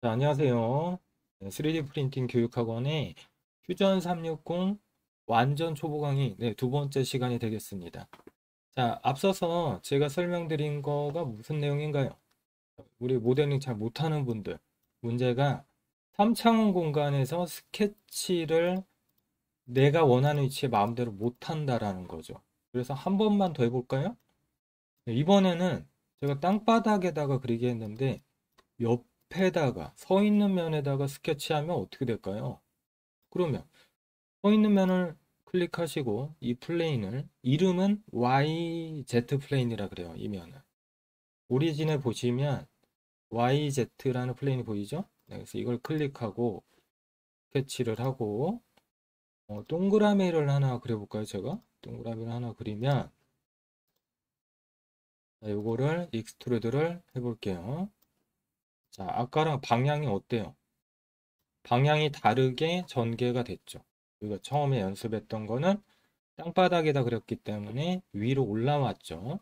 자, 안녕하세요. 3D 프린팅 교육학원의 퓨전 360 완전 초보 강의 두 번째 시간이 되겠습니다. 자, 앞서서 제가 설명드린 거가 무슨 내용인가요? 우리 모델링 잘 못하는 분들, 문제가 3차원 공간에서 스케치를 내가 원하는 위치에 마음대로 못한다라는 거죠. 그래서 한 번만 더 해볼까요? 이번에는 제가 땅바닥에다가 그리게 했는데 옆에다가 서 있는 면에다가 스케치하면 어떻게 될까요? 그러면 서 있는 면을 클릭하시고 이 플레인을 이름은 YZ 플레인이라 그래요. 이 면을 오리진에 보시면 YZ라는 플레인이 보이죠? 네, 그래서 이걸 클릭하고 스케치를 하고 동그라미를 하나 그려볼까요? 제가 동그라미를 하나 그리면 요거를 익스트루드를 해볼게요. 자, 아까랑 방향이 어때요? 방향이 다르게 전개가 됐죠. 우리가 처음에 연습했던 거는 땅바닥에다 그렸기 때문에 위로 올라왔죠.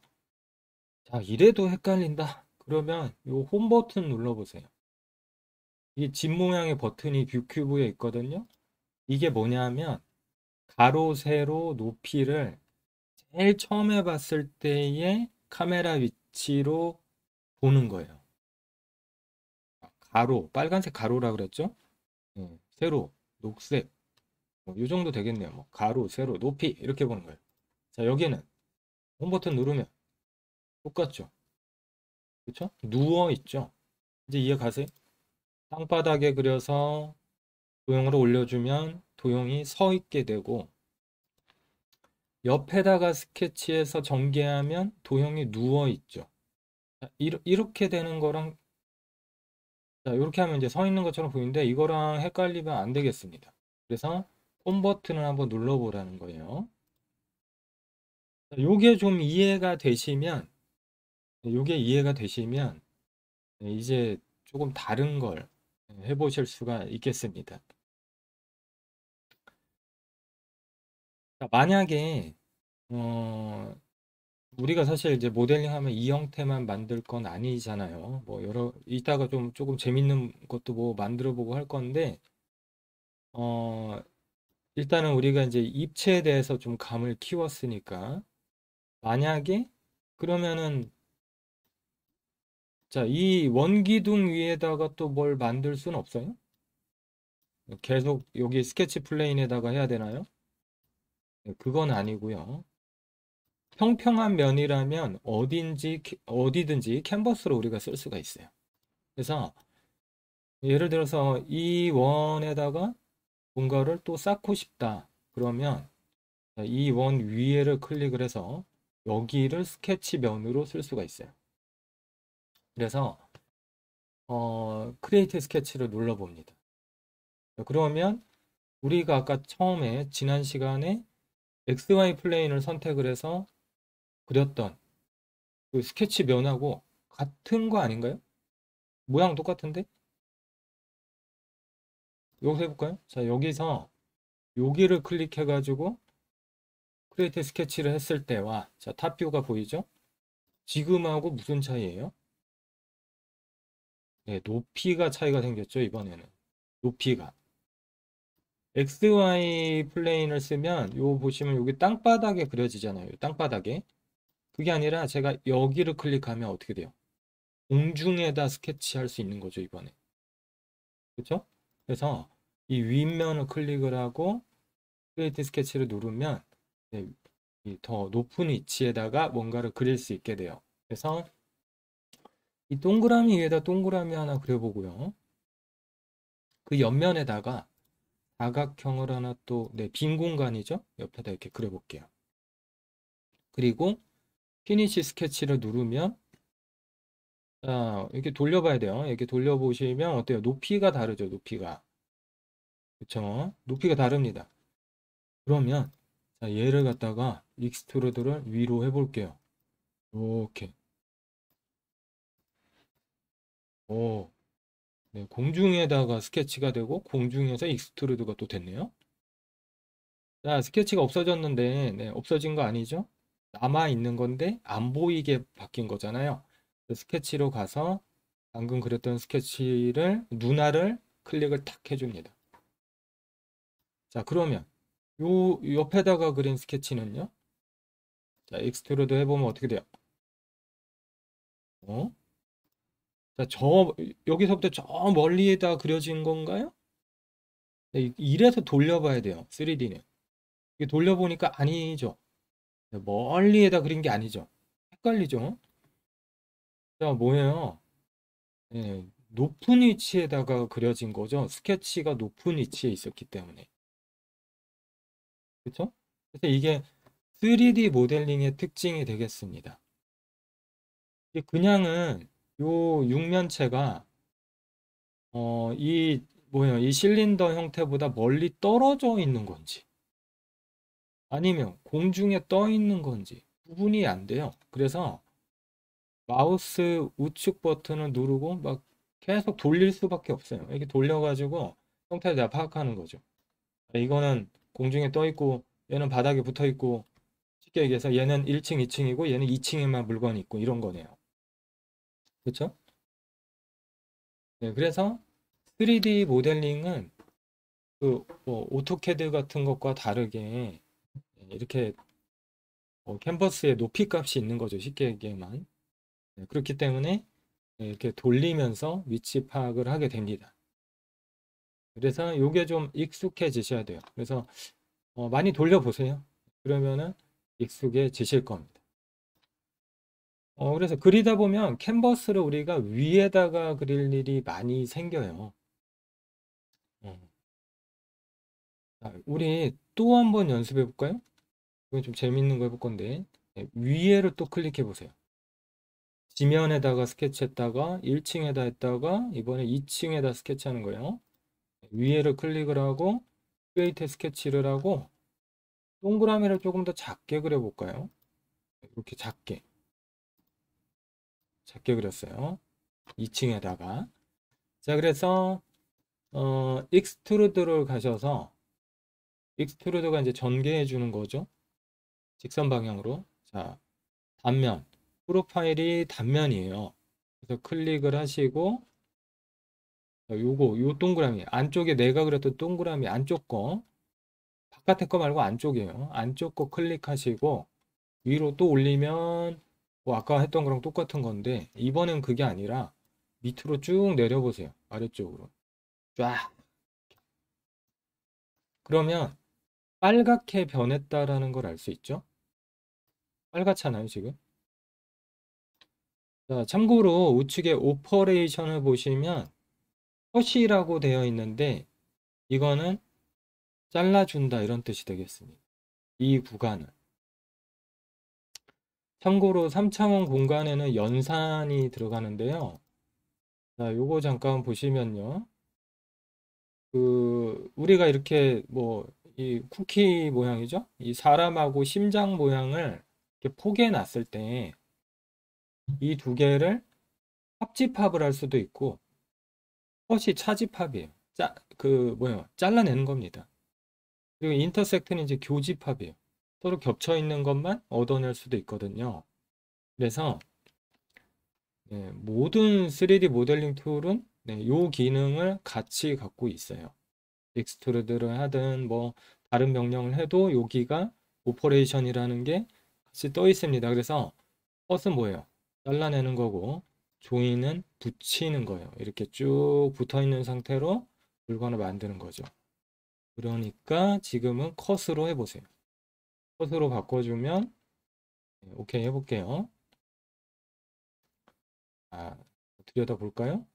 자, 이래도 헷갈린다. 그러면 이 홈 버튼 눌러보세요. 이 집 모양의 버튼이 뷰 큐브에 있거든요. 이게 뭐냐면 가로, 세로, 높이를 제일 처음에 봤을 때의 카메라 위치로 보는 거예요. 가로, 빨간색 가로라 그랬죠? 세로, 녹색, 이 정도 되겠네요. 뭐 가로, 세로, 높이 이렇게 보는 거예요. 자, 여기는 홈 버튼 누르면 똑같죠. 그렇죠? 누워 있죠. 이제 이해 가세요? 땅바닥에 그려서 도형으로 올려주면 도형이 서 있게 되고 옆에다가 스케치해서 전개하면 도형이 누워 있죠. 자, 이렇게 되는 거랑 자, 이렇게 하면 이제 서 있는 것처럼 보이는데 이거랑 헷갈리면 안 되겠습니다. 그래서 홈 버튼을 한번 눌러보라는 거예요. 자, 요게 좀 이해가 되시면 요게 이해가 되시면 이제 조금 다른 걸 해보실 수가 있겠습니다. 자, 만약에 우리가 사실 이제 모델링 하면 이 형태만 만들 건 아니잖아요. 뭐 여러 이따가 좀 조금 재밌는 것도 뭐 만들어 보고 할 건데 어 일단은 우리가 이제 입체에 대해서 좀 감을 키웠으니까 만약에 그러면은 자, 이 원기둥 위에다가 또 뭘 만들 수는 없어요? 계속 여기 스케치 플레인에다가 해야 되나요? 네, 그건 아니고요. 평평한 면이라면 어디든지 캔버스로 우리가 쓸 수가 있어요. 그래서 예를 들어서 이 원에다가 뭔가를 또 쌓고 싶다. 그러면 이 원 위에를 클릭을 해서 여기를 스케치 면으로 쓸 수가 있어요. 그래서 크리에이트 스케치를 눌러봅니다. 그러면 우리가 아까 처음에 지난 시간에 XY 플레인을 선택을 해서 그렸던 그 스케치 면하고 같은 거 아닌가요? 모양 똑같은데? 여기서 해볼까요? 자, 여기서 여기를 클릭해가지고 크리에이트 스케치를 했을 때와 자, 탑뷰가 보이죠? 지금하고 무슨 차이예요? 네, 높이가 차이가 생겼죠, 이번에는. 높이가. XY 플레인을 쓰면 요 보시면 여기 땅바닥에 그려지잖아요. 땅바닥에. 그게 아니라 제가 여기를 클릭하면 어떻게 돼요? 공중에다 스케치할 수 있는 거죠, 이번에. 그렇죠? 그래서 이 윗면을 클릭을 하고 크리에이트 스케치를 누르면 네, 이더 높은 위치에다가 뭔가를 그릴 수 있게 돼요. 그래서 이 동그라미 위에다 동그라미 하나 그려보고요. 그 옆면에다가 사각형을 하나 또, 네, 빈 공간이죠? 옆에다 이렇게 그려볼게요. 그리고 피니시 스케치를 누르면 자, 이렇게 돌려봐야 돼요. 이렇게 돌려보시면 어때요? 높이가 다르죠, 높이가. 그쵸? 높이가 다릅니다. 그러면 자, 얘를 갖다가 익스트루드를 위로 해볼게요. 이렇게. 오, 네, 공중에다가 스케치가 되고 공중에서 익스트루드가 또 됐네요. 자, 스케치가 없어졌는데 네, 없어진 거 아니죠? 남아 있는 건데 안 보이게 바뀐 거잖아요. 스케치로 가서 방금 그렸던 스케치를 눈알을 클릭을 탁 해줍니다. 자, 그러면 요 옆에다가 그린 스케치는요. 자, 익스트루드 해보면 어떻게 돼요? 어? 자, 여기서부터 저 멀리에다 그려진 건가요? 네, 이래서 돌려봐야 돼요. 3D는. 이게 돌려보니까 아니죠. 멀리에다 그린 게 아니죠. 헷갈리죠? 자, 뭐예요? 예, 높은 위치에다가 그려진 거죠. 스케치가 높은 위치에 있었기 때문에. 그렇죠? 그래서 이게 3D 모델링의 특징이 되겠습니다. 그냥은 요 육면체가 이 뭐예요? 이 실린더 형태보다 멀리 떨어져 있는 건지 아니면 공중에 떠 있는 건지 구분이 안 돼요. 그래서 마우스 우측 버튼을 누르고 막 계속 돌릴 수밖에 없어요. 이렇게 돌려가지고 형태를 내가 파악하는 거죠. 이거는 공중에 떠 있고 얘는 바닥에 붙어 있고 쉽게 얘기해서 얘는 1층, 2층이고 얘는 2층에만 물건이 있고 이런 거네요. 그렇죠? 네, 그래서 3D 모델링은 그뭐 오토캐드 같은 것과 다르게 이렇게 캔버스에 높이 값이 있는 거죠. 쉽게 얘기하면. 네, 그렇기 때문에 이렇게 돌리면서 위치 파악을 하게 됩니다. 그래서 이게 좀 익숙해지셔야 돼요. 그래서 많이 돌려보세요. 그러면은 익숙해지실 겁니다. 그래서 그리다 보면 캔버스를 우리가 위에다가 그릴 일이 많이 생겨요. 어. 자, 우리 또 한번 연습해 볼까요? 이건 좀 재밌는 거 해볼 건데 네, 위에를 또 클릭해 보세요. 지면에다가 스케치했다가 1층에다 했다가 이번에 2층에다 스케치하는 거예요. 위에를 클릭을 하고 크리에이트 스케치를 하고 동그라미를 조금 더 작게 그려볼까요? 이렇게 작게 그렸어요. 2층에다가 자 그래서 익스트루드를 가셔서 익스트루드가 이제 전개해 주는 거죠. 직선 방향으로 자 단면 프로파일이 단면이에요. 그래서 클릭을 하시고 요 동그라미 안쪽에 내가 그렸던 동그라미 안쪽 거 바깥에 거 말고 안쪽이에요. 안쪽 거 클릭하시고 위로 또 올리면 뭐 아까 했던 거랑 똑같은 건데 이번엔 그게 아니라 밑으로 쭉 내려보세요. 아래쪽으로 쫙 그러면 빨갛게 변했다라는 걸 알 수 있죠. 빨갛잖아요 지금. 자, 참고로 우측에 오퍼레이션을 보시면 컷이라고 되어 있는데 이거는 잘라준다 이런 뜻이 되겠습니다. 이 구간을. 참고로 3차원 공간에는 연산이 들어가는데요. 자, 요거 잠깐 보시면요. 우리가 이렇게 뭐 이 쿠키 모양이죠? 이 사람하고 심장 모양을 이렇게 포개해 놨을 때 이 두 개를 합집합을 할 수도 있고 컷이 차집합이에요. 뭐예요? 잘라내는 겁니다. 그리고 인터섹트는 이제 교집합이에요. 서로 겹쳐 있는 것만 얻어낼 수도 있거든요. 그래서 네, 모든 3D 모델링 툴은 네, 요 기능을 같이 갖고 있어요. 익스트루드를 하든 뭐 다른 명령을 해도 여기가 오퍼레이션이라는 게 같이 떠 있습니다. 그래서 컷은 뭐예요? 잘라내는 거고 조인은 붙이는 거예요. 이렇게 쭉 붙어 있는 상태로 물건을 만드는 거죠. 그러니까 지금은 컷으로 해보세요. 컷으로 바꿔주면 네, 오케이 해볼게요. 들여다볼까요?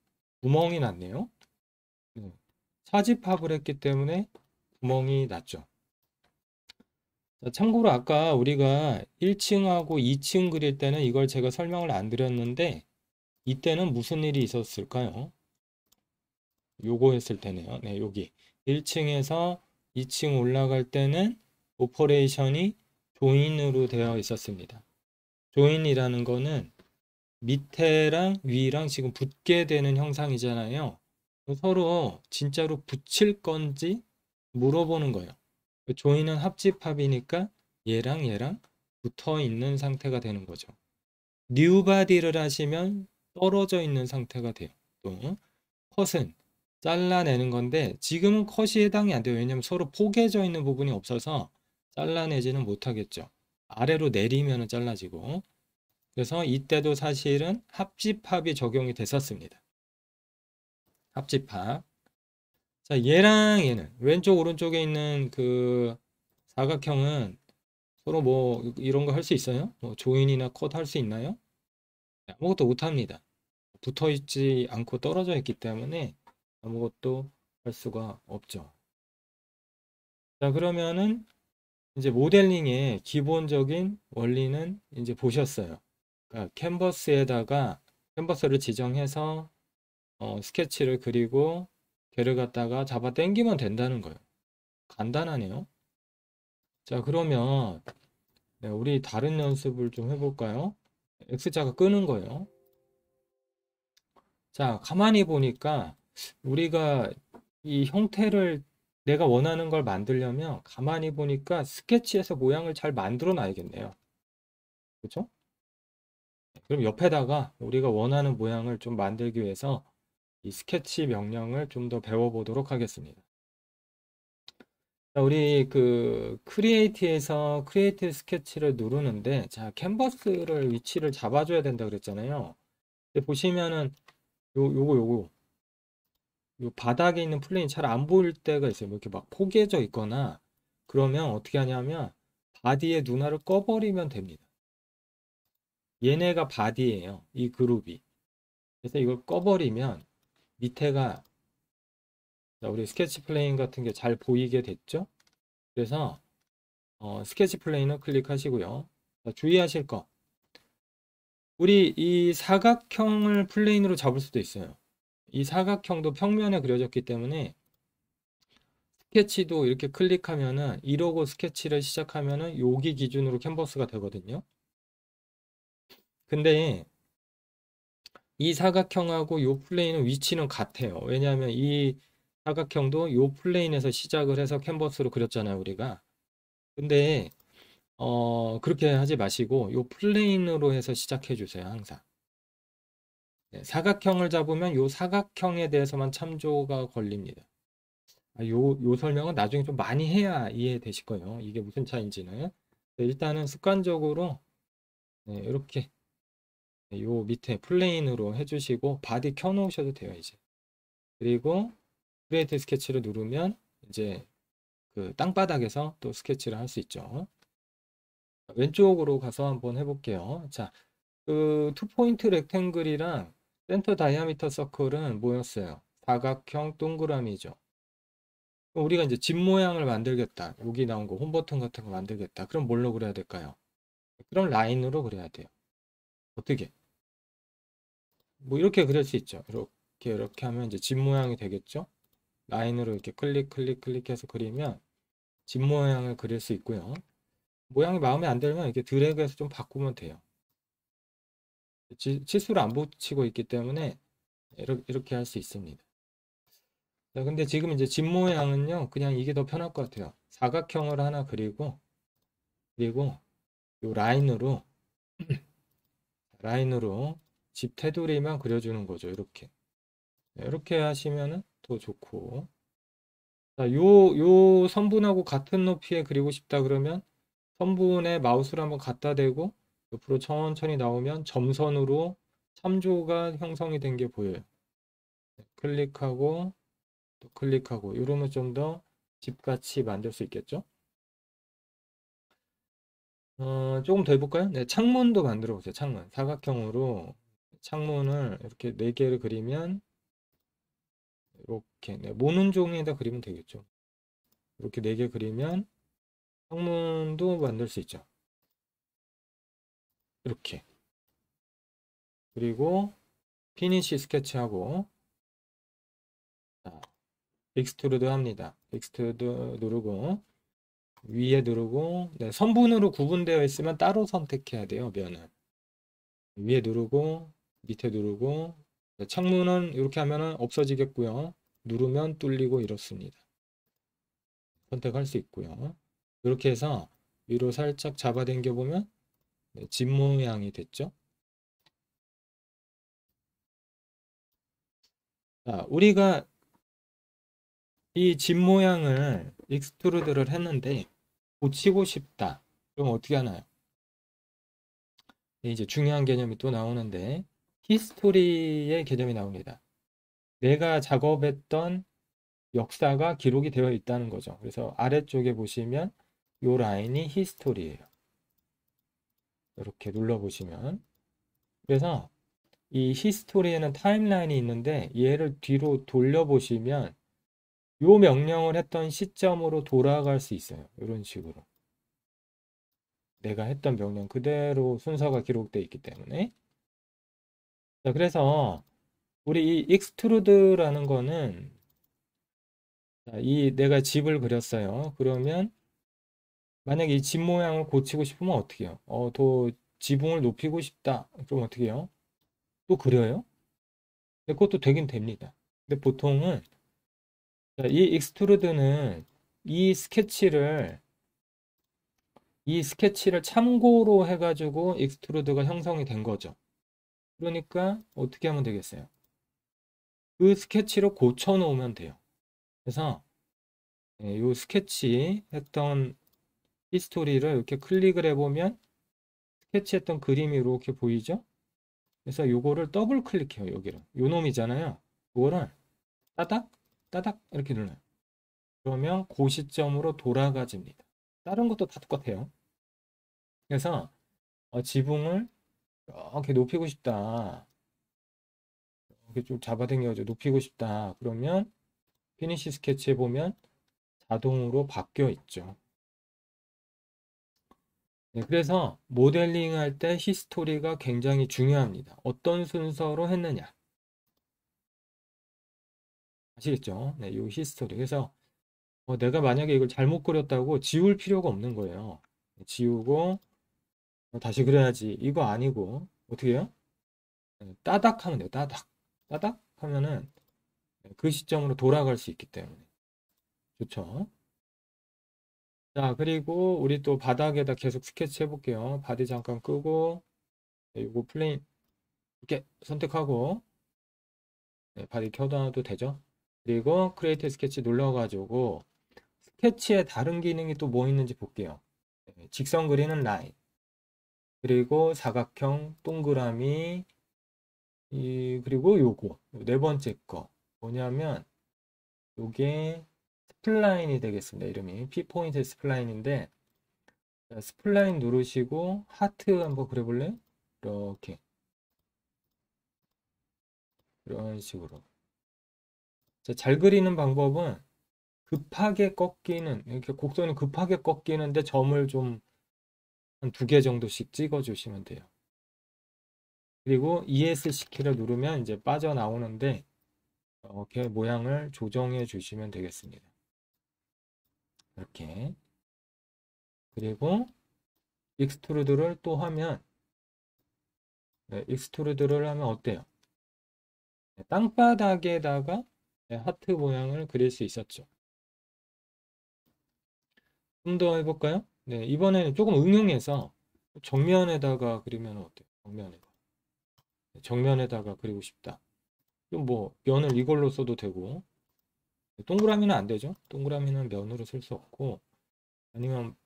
구멍이 났네요. 네. 사집합을 했기 때문에 구멍이 났죠. 자, 참고로 아까 우리가 1층하고 2층 그릴 때는 이걸 제가 설명을 안 드렸는데 이때는 무슨 일이 있었을까요? 요거 했을 때네요. 네, 여기 1층에서 2층 올라갈 때는 오퍼레이션이 조인으로 되어 있었습니다. 조인이라는 거는 밑에랑 위랑 지금 붙게 되는 형상이잖아요. 서로 진짜로 붙일 건지 물어보는 거예요. 조인은 합집합이니까 얘랑 얘랑 붙어 있는 상태가 되는 거죠. 뉴바디를 하시면 떨어져 있는 상태가 돼요. 또 컷은 잘라내는 건데 지금은 컷이 해당이 안 돼요. 왜냐면 서로 포개져 있는 부분이 없어서 잘라내지는 못하겠죠. 아래로 내리면은 잘라지고. 그래서 이때도 사실은 합집합이 적용이 됐었습니다. 합집합. 자, 얘랑 얘는 왼쪽 오른쪽에 있는 그 사각형은 서로 뭐 이런 거 할 수 있어요? 뭐 조인이나 컷 할 수 있나요? 아무것도 못 합니다. 붙어 있지 않고 떨어져 있기 때문에 아무것도 할 수가 없죠. 자, 그러면은 이제 모델링의 기본적인 원리는 이제 보셨어요. 그러니까 캔버스를 지정해서 스케치를 그리고 걔를 갖다가 잡아 당기면 된다는 거예요. 간단하네요. 자, 그러면 네, 우리 다른 연습을 좀 해볼까요? X자가 끄는 거예요. 자, 가만히 보니까 우리가 이 형태를 내가 원하는 걸 만들려면 가만히 보니까 스케치에서 모양을 잘 만들어 놔야겠네요. 그렇죠? 그럼 옆에다가 우리가 원하는 모양을 좀 만들기 위해서 이 스케치 명령을 좀 더 배워보도록 하겠습니다. 자, 우리 그 크리에이트에서 크리에이트 스케치를 누르는데 자, 캔버스를 위치를 잡아줘야 된다 그랬잖아요. 근데 보시면은 요거 요 바닥에 있는 플레인 잘 안 보일 때가 있어요. 뭐 이렇게 막 포개져 있거나 그러면 어떻게 하냐면 바디의 눈화를 꺼버리면 됩니다. 얘네가 바디예요. 이 그룹이. 그래서 이걸 꺼버리면 밑에가 자, 우리 스케치 플레인 같은 게 잘 보이게 됐죠? 그래서 스케치 플레인을 클릭하시고요. 자, 주의하실 거. 우리 이 사각형을 플레인으로 잡을 수도 있어요. 이 사각형도 평면에 그려졌기 때문에 스케치도 이렇게 클릭하면은 이러고 스케치를 시작하면은 여기 기준으로 캔버스가 되거든요. 근데 이 사각형하고 요 플레인은 위치는 같아요. 왜냐하면 이 사각형도 요 플레인에서 시작을 해서 캔버스로 그렸잖아요, 우리가. 근데 그렇게 하지 마시고 요 플레인으로 해서 시작해 주세요, 항상. 네, 사각형을 잡으면 요 사각형에 대해서만 참조가 걸립니다. 요 설명은 나중에 좀 많이 해야 이해되실 거예요. 이게 무슨 차이인지는. 네, 일단은 습관적으로 네, 이렇게 네, 요 밑에 플레인으로 해주시고 바디 켜놓으셔도 돼요, 이제. 그리고 크리에이트 스케치를 누르면 이제 그 땅바닥에서 또 스케치를 할 수 있죠. 왼쪽으로 가서 한번 해볼게요. 자, 그 투포인트 렉탱글이랑 센터 다이아미터 서클은 뭐였어요? 사각형 동그라미죠. 우리가 이제 집 모양을 만들겠다. 여기 나온 거 홈 버튼 같은 거 만들겠다. 그럼 뭘로 그려야 될까요? 그럼 라인으로 그려야 돼요. 어떻게? 뭐 이렇게 그릴 수 있죠. 이렇게 하면 이제 집 모양이 되겠죠. 라인으로 이렇게 클릭해서 그리면 집 모양을 그릴 수 있고요. 모양이 마음에 안 들면 이렇게 드래그해서 좀 바꾸면 돼요. 치수를 안 붙이고 있기 때문에 이렇게 할 수 있습니다. 자, 근데 지금 이제 집 모양은요, 그냥 이게 더 편할 것 같아요. 사각형을 하나 그리고 요 라인으로 집 테두리만 그려주는 거죠. 이렇게. 네, 이렇게 하시면은 더 좋고. 자, 요 선분하고 같은 높이에 그리고 싶다 그러면 선분에 마우스를 한번 갖다 대고 옆으로 천천히 나오면 점선으로 참조가 형성이 된 게 보여요. 네, 클릭하고 또 클릭하고 이러면 좀 더 집같이 만들 수 있겠죠? 조금 더 해볼까요? 네, 창문도 만들어 보세요. 창문. 사각형으로 창문을 이렇게 4개를 그리면 이렇게 네, 모는 종이에다 그리면 되겠죠. 이렇게 4개 그리면 창문도 만들 수 있죠. 이렇게. 그리고 피니시 스케치하고 자, 익스트루드 합니다. 익스트루드 누르고 위에 누르고 네, 선분으로 구분되어 있으면 따로 선택해야 돼요. 면은. 위에 누르고 밑에 누르고 네, 창문은 이렇게 하면은 없어지겠고요. 누르면 뚫리고 이렇습니다. 선택할 수 있고요. 이렇게 해서 위로 살짝 잡아당겨 보면 네, 집 모양이 됐죠. 자, 우리가 이 집 모양을 익스트루드를 했는데 고치고 싶다. 그럼 어떻게 하나요? 이제 중요한 개념이 또 나오는데 히스토리의 개념이 나옵니다. 내가 작업했던 역사가 기록이 되어 있다는 거죠. 그래서 아래쪽에 보시면 이 라인이 히스토리예요. 이렇게 눌러보시면. 그래서 이 히스토리에는 타임라인이 있는데 얘를 뒤로 돌려보시면 이 명령을 했던 시점으로 돌아갈 수 있어요. 이런 식으로. 내가 했던 명령 그대로 순서가 기록되어 있기 때문에. 자, 그래서 우리 이 익스트루드라는 거는 자, 이 내가 집을 그렸어요. 그러면 만약에 이 집 모양을 고치고 싶으면 어떻게 해요? 더 지붕을 높이고 싶다. 그럼 어떻게 해요? 또 그려요? 근데 그것도 되긴 됩니다. 근데 보통은 자, 이 익스트루드는 이 스케치를 이 스케치를 참고로 해가지고 익스트루드가 형성이 된 거죠. 그러니까 어떻게 하면 되겠어요? 그 스케치로 고쳐 놓으면 돼요. 그래서 이 스케치 했던 히스토리를 이렇게 클릭을 해보면 스케치했던 그림이 이렇게 보이죠? 그래서 요거를 더블 클릭해요. 여기를. 요 놈이잖아요. 요거를 따닥 따닥 이렇게 눌러요. 그러면 그 시점으로 돌아가집니다. 다른 것도 다 똑같아요. 그래서 지붕을 이렇게 높이고 싶다. 이렇게 좀 잡아당겨서 높이고 싶다. 그러면 피니시 스케치 해보면 자동으로 바뀌어 있죠. 네, 그래서 모델링 할 때 히스토리가 굉장히 중요합니다. 어떤 순서로 했느냐. 아시겠죠? 네, 이 히스토리. 그래서 내가 만약에 이걸 잘못 그렸다고 지울 필요가 없는 거예요. 지우고 다시 그려야지. 이거 아니고 어떻게 해요? 따닥 하면 돼요. 따닥. 따닥 하면은 그 시점으로 돌아갈 수 있기 때문에 좋죠. 자, 그리고 우리 또 바닥에다 계속 스케치 해볼게요. 바디 잠깐 끄고 이거 플레인 이렇게 선택하고 바디 켜놔도 되죠. 그리고 크리에이트 스케치 눌러가지고 스케치에 다른 기능이 또 뭐 있는지 볼게요. 직선 그리는 라인 그리고 사각형 동그라미 그리고 요거 네 번째 거 뭐냐면 요게 스플라인이 되겠습니다. 이름이 P포인트 스플라인인데 스플라인 누르시고 하트 한번 그려볼래? 이렇게 이런 식으로 자, 잘 그리는 방법은 급하게 꺾이는 이렇게 곡선이 급하게 꺾이는데 점을 좀 한 두 개 정도씩 찍어 주시면 돼요. 그리고 ESC 키를 누르면 이제 빠져나오는데 이렇게 모양을 조정해 주시면 되겠습니다. 이렇게 그리고 익스트루드를 또 하면 익스트루드를 하면 어때요? 땅바닥에다가 하트 모양을 그릴 수 있었죠. 좀 더 해볼까요? 네, 이번에는 조금 응용해서 정면에다가 그리면 어때요? 정면에다가 그리고 싶다. 그럼 뭐 면을 이걸로 써도 되고 동그라미는 안 되죠? 동그라미는 면으로 쓸 수 없고 아니면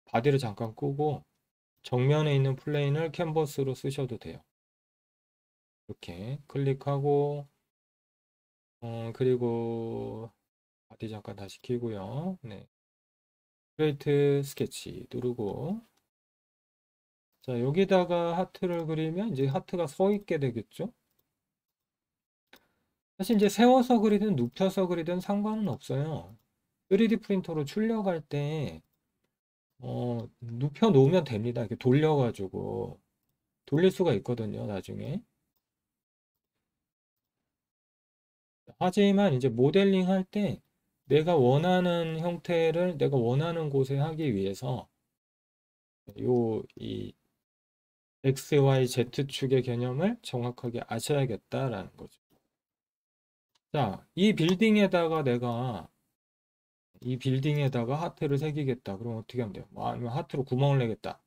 바디를 잠깐 끄고 정면에 있는 플레인을 캔버스로 쓰셔도 돼요. 이렇게 클릭하고 그리고 바디 잠깐 다시 키고요. 네. 크레이트 스케치 누르고 자 여기다가 하트를 그리면 이제 하트가 서 있게 되겠죠? 사실 이제 세워서 그리든 눕혀서 그리든 상관은 없어요. 3D 프린터로 출력할 때 눕혀 놓으면 됩니다. 이렇게 돌려가지고 돌릴 수가 있거든요. 나중에. 하지만 이제 모델링 할 때 내가 원하는 형태를 내가 원하는 곳에 하기 위해서 이 X, Y, Z축의 개념을 정확하게 아셔야겠다라는 거죠. 자, 이 빌딩에다가 하트를 새기겠다. 그럼 어떻게 하면 돼요? 아니면 하트로 구멍을 내겠다.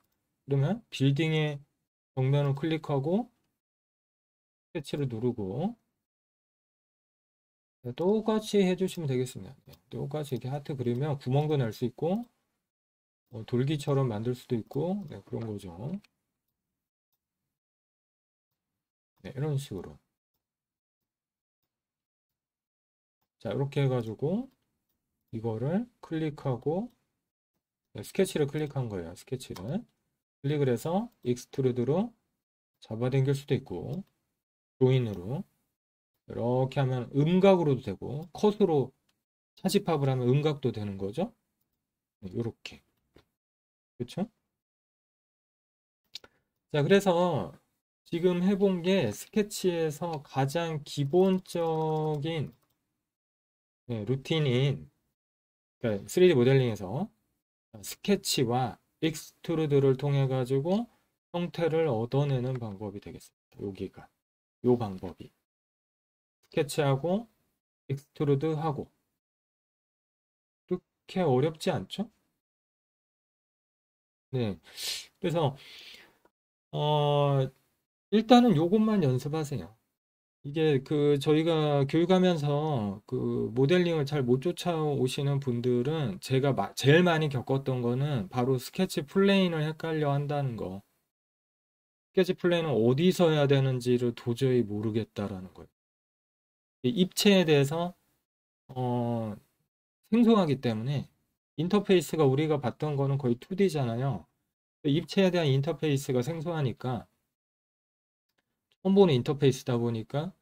그러면 빌딩의 정면을 클릭하고 스케치를 누르고 네, 똑같이 해주시면 되겠습니다. 네, 똑같이 이렇게 하트 그리면 구멍도 낼 수 있고 돌기처럼 만들 수도 있고 네, 그런 거죠. 네, 이런 식으로. 자, 이렇게 해가지고 이거를 클릭하고 네, 스케치를 클릭한 거예요. 스케치를 클릭을 해서 익스트루드로 잡아당길 수도 있고 조인으로 이렇게 하면 음각으로도 되고 컷으로 차집합을 하면 음각도 되는 거죠. 네, 이렇게 그렇죠? 자, 그래서 지금 해본 게 스케치에서 가장 기본적인 네, 루틴인 그러니까 3D 모델링에서 스케치와 익스트루드를 통해 가지고 형태를 얻어내는 방법이 되겠습니다. 여기가 요 방법이 스케치하고 익스트루드하고 그렇게 어렵지 않죠? 네. 그래서 어 일단은 요것만 연습하세요. 이게 그 저희가 교육하면서 그 모델링을 잘 못 쫓아오시는 분들은 제가 제일 많이 겪었던 거는 바로 스케치 플레인을 헷갈려 한다는 거. 스케치 플레인은 어디서 해야 되는지를 도저히 모르겠다라는 거예요. 이 입체에 대해서 어, 생소하기 때문에 인터페이스가 우리가 봤던 거는 거의 2D잖아요. 입체에 대한 인터페이스가 생소하니까 처음 보는 인터페이스다 보니까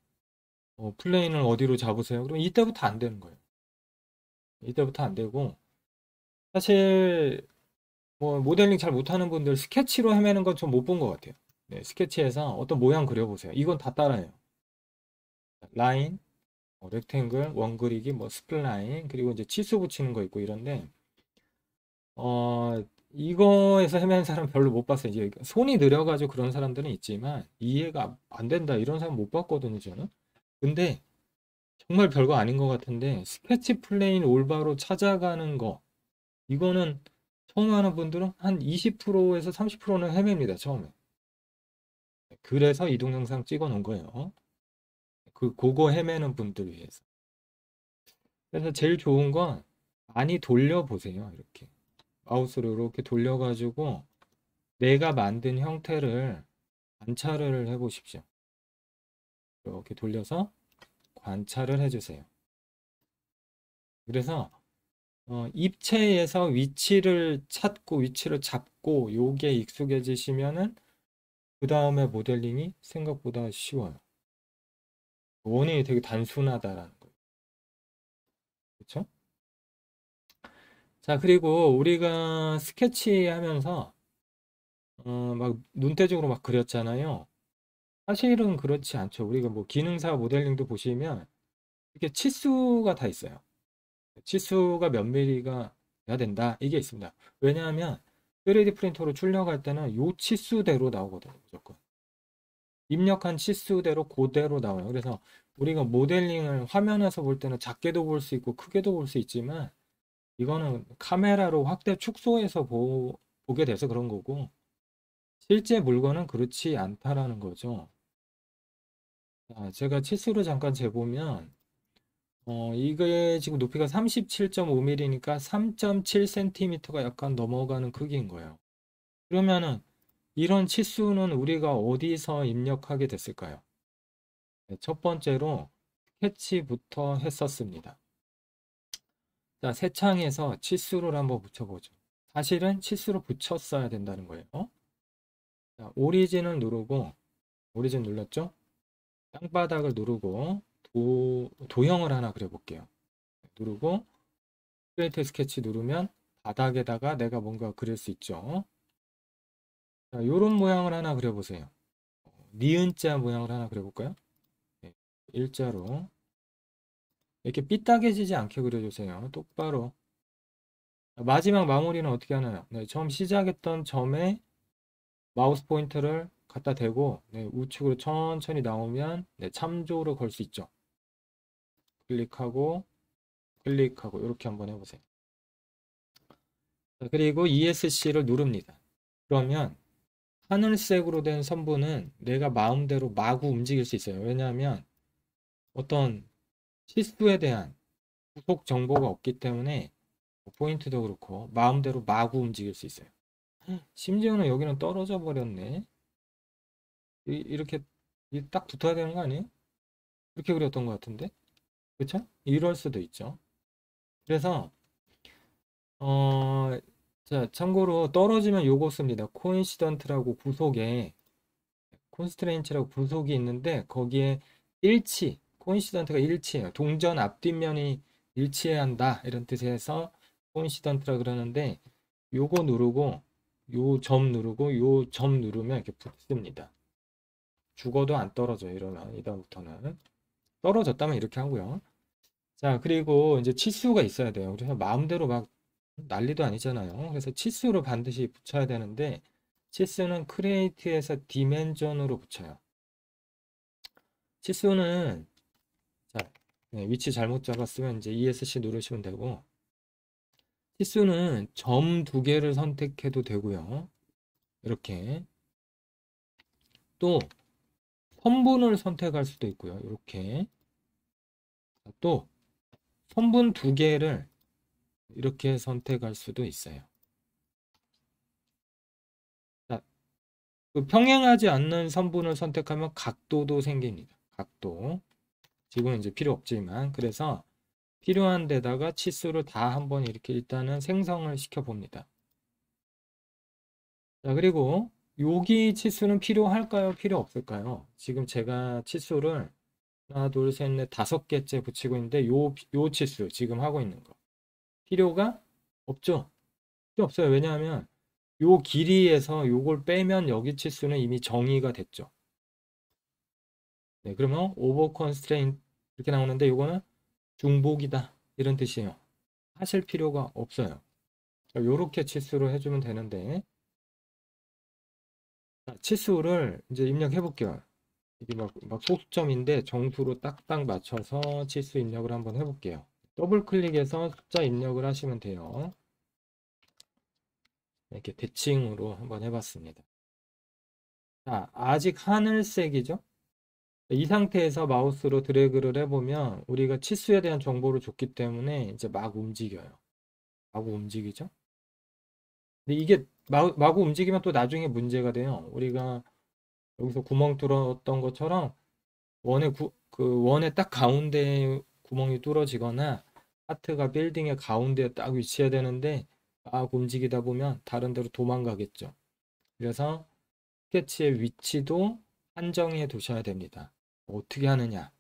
플레인을 어디로 잡으세요? 그럼 이때부터 안 되는 거예요. 이때부터 안 되고 사실 뭐 모델링 잘 못하는 분들 스케치로 헤매는 건 좀 못 본 것 같아요. 네, 스케치에서 어떤 모양 그려보세요. 이건 다 따라해요. 라인, 렉탱글, 원 그리기, 뭐 스플라인, 그리고 이제 치수 붙이는 거 있고 이런데 어, 이거에서 헤매는 사람 별로 못 봤어요. 이제 손이 느려가지고 그런 사람들은 있지만 이해가 안 된다 이런 사람 못 봤거든요, 저는. 근데 정말 별거 아닌 것 같은데 스케치 플레인 올바로 찾아가는 거 이거는 처음 하는 분들은 한 20%에서 30%는 헤맵니다, 처음에. 그래서 이 동영상 찍어 놓은 거예요. 그거 헤매는 분들 위해서. 그래서 제일 좋은 건 많이 돌려보세요, 이렇게. 마우스로 이렇게 돌려가지고 내가 만든 형태를 관찰을 해보십시오. 이렇게 돌려서 관찰을 해주세요. 그래서 입체에서 위치를 찾고 위치를 잡고 요게 익숙해지시면은 그 다음에 모델링이 생각보다 쉬워요. 원인이 되게 단순하다라는 거예요. 그렇죠? 자, 그리고 우리가 스케치 하면서 막 눈대중으로 막 그렸잖아요. 사실은 그렇지 않죠. 우리가 뭐 기능사 모델링도 보시면 이렇게 치수가 다 있어요. 치수가 몇 미리가 돼야 된다. 이게 있습니다. 왜냐하면 3D 프린터로 출력할 때는 요 치수대로 나오거든요. 무조건. 입력한 치수대로 그대로 나와요. 그래서 우리가 모델링을 화면에서 볼 때는 작게도 볼 수 있고 크게도 볼 수 있지만 이거는 카메라로 확대 축소해서 보게 돼서 그런 거고 실제 물건은 그렇지 않다라는 거죠. 자, 제가 치수를 잠깐 재보면 이게 지금 높이가 37.5mm니까 3.7cm가 약간 넘어가는 크기인 거예요. 그러면은 이런 치수는 우리가 어디서 입력하게 됐을까요? 네, 첫 번째로 스케치부터 했었습니다. 자, 새 창에서 치수를 한번 붙여보죠. 사실은 치수를 붙였어야 된다는 거예요. 자, 오리진을 누르고, 오리진 눌렀죠? 땅바닥을 누르고, 도형을 하나 그려볼게요. 누르고, 크리에이트 스케치 누르면 바닥에다가 내가 뭔가 그릴 수 있죠. 자, 요런 모양을 하나 그려보세요. 니은자 모양을 하나 그려볼까요? 네, 일자로. 이렇게 삐딱해지지 않게 그려주세요. 똑바로. 마지막 마무리는 어떻게 하나요? 네, 처음 시작했던 점에 마우스 포인터를 갖다 대고 네, 우측으로 천천히 나오면 네, 참조를 걸 수 있죠. 클릭하고 클릭하고 이렇게 한번 해보세요. 자, 그리고 ESC를 누릅니다. 그러면 하늘색으로 된 선분은 내가 마음대로 마구 움직일 수 있어요. 왜냐하면 어떤 치수에 대한 구속 정보가 없기 때문에 포인트도 그렇고 마음대로 마구 움직일 수 있어요. 심지어는 여기는 떨어져 버렸네. 이렇게 딱 붙어야 되는 거 아니에요? 이렇게 그렸던 것 같은데, 그렇죠? 이럴 수도 있죠. 그래서 어, 자, 참고로 떨어지면 요거 씁니다. 코인시던트라고 구속에 콘스트레인츠라고 구속이 있는데 거기에 일치, 코인시던트가 일치해요. 동전 앞뒷면이 일치해야 한다 이런 뜻에서 코인시던트라 그러는데 요거 누르고 요 점 누르고 요 점 누르면 이렇게 붙습니다. 죽어도 안 떨어져요. 이러면 이다음부터는 떨어졌다면 이렇게 하고요. 자, 그리고 이제 치수가 있어야 돼요. 그래서 마음대로 막 난리도 아니잖아요. 그래서 치수로 반드시 붙여야 되는데 치수는 크리에이트에서 디멘전으로 붙여요. 치수는 자, 네, 위치 잘못 잡았으면 이제 ESC 누르시면 되고 치수는 점 두 개를 선택해도 되고요. 이렇게 또 선분을 선택할 수도 있고요. 이렇게 또 선분 두 개를 이렇게 선택할 수도 있어요. 자, 그 평행하지 않는 선분을 선택하면 각도도 생깁니다. 각도. 지금은 이제 필요 없지만 그래서 필요한 데다가 치수를 다 한번 이렇게 일단은 생성을 시켜 봅니다. 자, 그리고 여기 치수는 필요할까요? 필요 없을까요? 지금 제가 치수를 하나, 둘, 셋, 넷, 다섯 개째 붙이고 있는데 요 치수 지금 하고 있는 거 필요가 없죠? 필요 없어요. 왜냐하면 요 길이에서 요걸 빼면 여기 치수는 이미 정의가 됐죠. 네, 그러면 오버 컨스트레인 이렇게 나오는데 요거는 중복이다 이런 뜻이에요. 하실 필요가 없어요. 요렇게 치수를 해주면 되는데 자, 치수를 이제 입력해 볼게요. 이게 막 소수점인데 정수로 딱딱 맞춰서 치수 입력을 한번 해볼게요. 더블 클릭해서 숫자 입력을 하시면 돼요. 이렇게 대칭으로 한번 해봤습니다. 자, 아직 하늘색이죠? 이 상태에서 마우스로 드래그를 해보면 우리가 치수에 대한 정보를 줬기 때문에 이제 막 움직여요. 마구 움직이죠? 근데 이게 마구 움직이면 또 나중에 문제가 돼요. 우리가 여기서 구멍 뚫었던 것처럼 그 원의 딱 가운데 구멍이 뚫어지거나 하트가 빌딩의 가운데에 딱 위치해야 되는데 막 움직이다 보면 다른 데로 도망가겠죠. 그래서 스케치의 위치도 한정해 두셔야 됩니다. 어떻게 하느냐?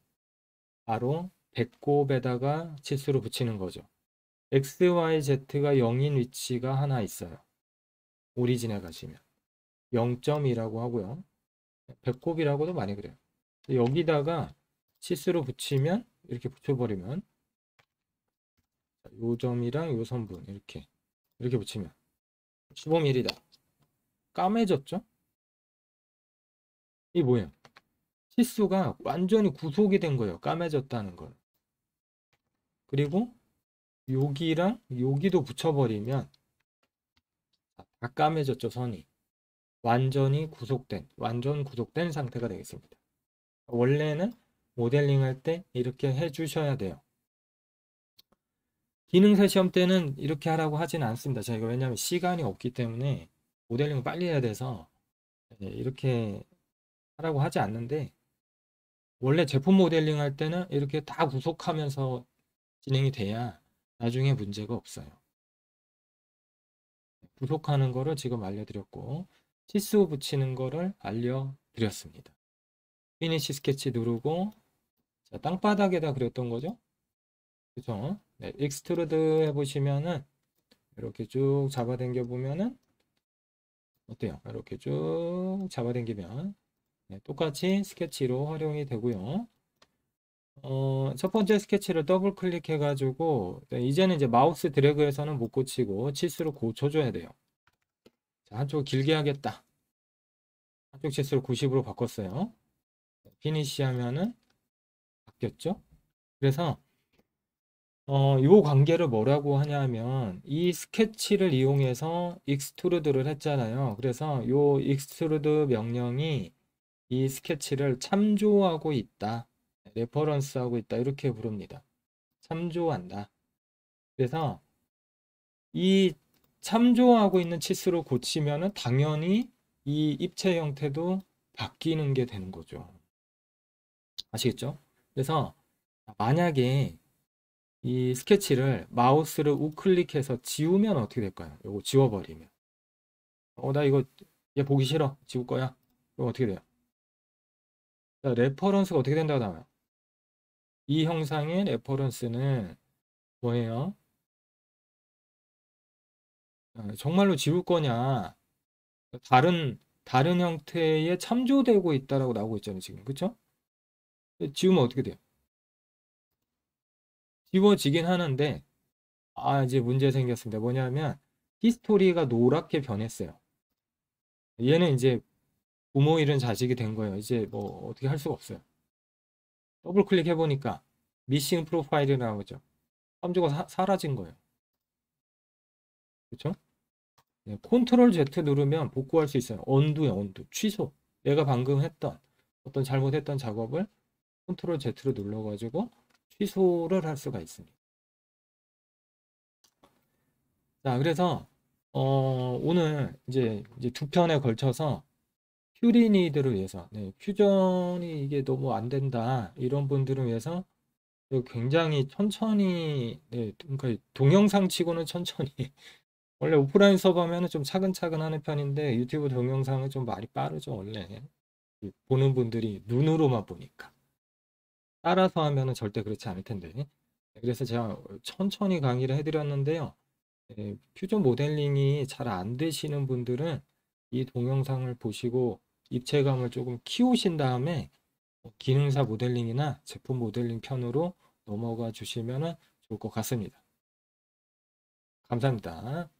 바로 배꼽에다가 치수를 붙이는 거죠. X, Y, Z가 0인 위치가 하나 있어요. 오리진에 가시면 0점이라고 하고요. 배꼽이라고도 많이 그래요. 여기다가 치수를 붙이면 이렇게 붙여버리면 요 점이랑 요 선분 이렇게 붙이면 15mm다. 까매졌죠? 이 뭐예요? 치수가 완전히 구속이 된 거예요. 까매졌다는 건. 그리고 여기랑 여기도 붙여버리면 다 까매졌죠, 선이. 완전 구속된 상태가 되겠습니다. 원래는 모델링 할 때 이렇게 해주셔야 돼요. 기능사 시험 때는 이렇게 하라고 하진 않습니다. 저희가 왜냐하면 시간이 없기 때문에 모델링을 빨리 해야 돼서 이렇게 하라고 하지 않는데 원래 제품 모델링 할 때는 이렇게 다 구속하면서 진행이 돼야 나중에 문제가 없어요. 구속하는 거를 지금 알려드렸고 치수 붙이는 거를 알려드렸습니다. 피니시 스케치 누르고 자, 땅바닥에다 그렸던 거죠. 그죠? 네, 익스트루드 해보시면은 이렇게 쭉 잡아당겨 보면은 어때요? 이렇게 쭉 잡아당기면 네, 똑같이 스케치로 활용이 되고요. 첫 번째 스케치를 더블 클릭해 가지고 네, 이제는 이제 마우스 드래그해서는 못 고치고 치수를 고쳐줘야 돼요. 자, 한쪽 길게 하겠다. 한쪽 치수를 90으로 바꿨어요. 피니시 하면은 바뀌었죠? 그래서 요 관계를 뭐라고 하냐면 이 스케치를 이용해서 익스트루드를 했잖아요. 그래서 요 익스트루드 명령이 이 스케치를 참조하고 있다. 레퍼런스 하고 있다. 이렇게 부릅니다. 참조한다. 그래서 이 참조하고 있는 치수를 고치면은 당연히 이 입체 형태도 바뀌는 게 되는 거죠. 아시겠죠? 그래서 만약에 이 스케치를 마우스를 우클릭해서 지우면 어떻게 될까요? 이거 지워버리면. 나 이거 얘 보기 싫어. 지울 거야. 그럼 어떻게 돼요? 자, 레퍼런스가 어떻게 된다고 나와요? 이 형상의 레퍼런스는 뭐예요? 정말로 지울 거냐? 다른 형태에 참조되고 있다라고 나오고 있잖아요, 지금. 그쵸? 지우면 어떻게 돼요? 지워지긴 하는데, 이제 문제 생겼습니다. 뭐냐면, 히스토리가 노랗게 변했어요. 얘는 이제 부모 잃은 자식이 된 거예요. 이제 뭐 어떻게 할 수가 없어요. 더블 클릭 해보니까, 미싱 프로파일이 나오죠. 참조가 사라진 거예요. 그쵸? 네, 컨트롤 Z 누르면 복구할 수 있어요. 언두에 언두. 취소. 내가 방금 했던 어떤 잘못했던 작업을 컨트롤 Z로 눌러가지고 취소를 할 수가 있습니다. 자, 그래서 오늘 이제 두 편에 걸쳐서 퓨리니들을 위해서, 퓨전이 이게 너무 안 된다 이런 분들을 위해서 굉장히 천천히, 그러니까 동영상 치고는 천천히 원래 오프라인 수업 하면은 좀 차근차근 하는 편인데 유튜브 동영상은 좀 말이 빠르죠 원래. 보는 분들이 눈으로만 보니까. 따라서 하면은 절대 그렇지 않을 텐데. 그래서 제가 천천히 강의를 해드렸는데요. 퓨전 모델링이 잘 안 되시는 분들은 이 동영상을 보시고 입체감을 조금 키우신 다음에 기능사 모델링이나 제품 모델링 편으로 넘어가 주시면 좋을 것 같습니다. 감사합니다.